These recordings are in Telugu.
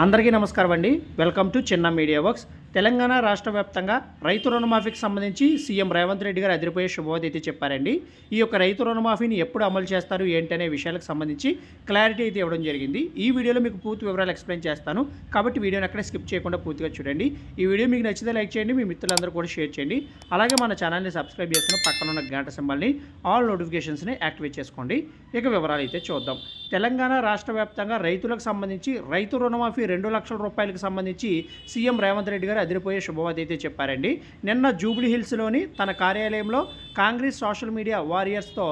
అందరికీ నమస్కారం అండి. వెల్కమ్ టు చిన్న మీడియా వర్క్స్. తెలంగాణ రాష్ట్ర వ్యాప్తంగా రైతు రుణమాఫీకి సంబంధించి సీఎం రేవంత్ రెడ్డి గారు అదిరిపోయే శుభవార్త అయితే చెప్పారండి. ఈ యొక్క రైతు రుణమాఫీని ఎప్పుడు అమలు చేస్తారు ఏంటనే విషయాలకు సంబంధించి క్లారిటీ అయితే ఇవ్వడం జరిగింది. ఈ వీడియోలో మీకు పూర్తి వివరాలు ఎక్స్ప్లెయిన్ చేస్తాను కాబట్టి వీడియోని అక్కడ స్కిప్ చేయకుండా పూర్తిగా చూడండి. ఈ వీడియో మీకు నచ్చితే లైక్ చేయండి, మీ మిత్రులందరూ కూడా షేర్ చేయండి. అలాగే మన ఛానల్ని సబ్స్క్రైబ్ చేసుకుని పక్కన ఉన్న గంట సింబల్ని ఆల్ నోటిఫికేషన్స్ని యాక్టివేట్ చేసుకోండి. ఇక వివరాలు అయితే చూద్దాం. తెలంగాణ రాష్ట్ర వ్యాప్తంగా రైతులకు సంబంధించి రైతు రుణమాఫీ 2 లక్షల రూపాయలకు సంబంధించి సీఎం రేవంత్ రెడ్డి గారు అదిరిపోయే శుభవార్త అయితే చెప్పారండి. నిన్న జూబ్లీ హిల్స్లోని తన కార్యాలయంలో కాంగ్రెస్ సోషల్ మీడియా వారియర్స్తో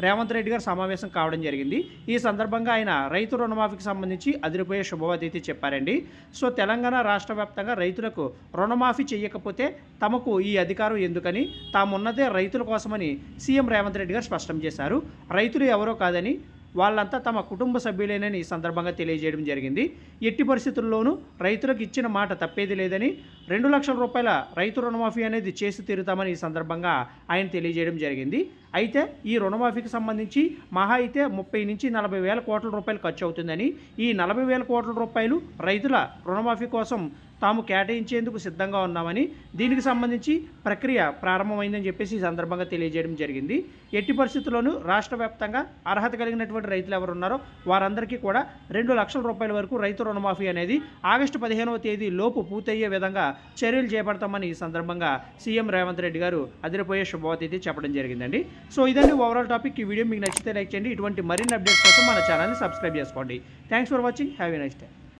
రేవంత్ రెడ్డి గారు సమావేశం కావడం జరిగింది. ఈ సందర్భంగా ఆయన రైతు రుణమాఫీకి సంబంధించి అదిరిపోయే శుభవార్త అయితే చెప్పారండి. సో తెలంగాణ రాష్ట్ర వ్యాప్తంగా రైతులకు రుణమాఫీ చేయకపోతే తమకు ఈ అధికారం ఎందుకని, తామున్నదే రైతుల కోసమని సీఎం రేవంత్ రెడ్డి గారు స్పష్టం చేశారు. రైతులు ఎవరో కాదని, వాళ్ళంతా తమ కుటుంబ సభ్యులేనని ఈ సందర్భంగా తెలియజేయడం జరిగింది. ఎట్టి పరిస్థితుల్లోనూ రైతులకు ఇచ్చిన మాట తప్పేది లేదని, 2 లక్షల రూపాయల రైతు రుణమాఫీ అనేది చేసి తీరుతామని ఈ సందర్భంగా ఆయన తెలియజేయడం జరిగింది. అయితే ఈ రుణమాఫీకి సంబంధించి మహా అయితే 30 నుంచి 40 వేల కోట్ల రూపాయలు ఖర్చు అవుతుందని, ఈ 40 వేల కోట్ల రూపాయలు రైతుల రుణమాఫీ కోసం తాము కేటాయించేందుకు సిద్ధంగా ఉన్నామని, దీనికి సంబంధించి ప్రక్రియ ప్రారంభమైందని చెప్పేసి ఈ సందర్భంగా తెలియజేయడం జరిగింది. ఎట్టి పరిస్థితుల్లోనూ రాష్ట్ర వ్యాప్తంగా అర్హత కలిగినటువంటి రైతులు ఎవరు ఉన్నారో వారందరికీ కూడా 2 లక్షల రూపాయల వరకు రైతు రుణమాఫీ అనేది ఆగస్టు 15వ తేదీ లోపు పూర్తయ్యే విధంగా చర్యలు చేపడతామని ఈ సందర్భంగా సీఎం రేవంత్ రెడ్డి గారు అదిరిపోయే శుభవార్త అయితే చెప్పడం జరిగిందండి. సో ఇదండి ఓవరాల్ టాపిక్. ఈ వీడియో మీకు నచ్చితే లైక్ చేయండి. ఇటువంటి మరిన్ని అప్డేట్స్ కోసం మన ఛానల్ని సబ్స్క్రైబ్ చేసుకోండి. Thanks for watching. Have a nice day.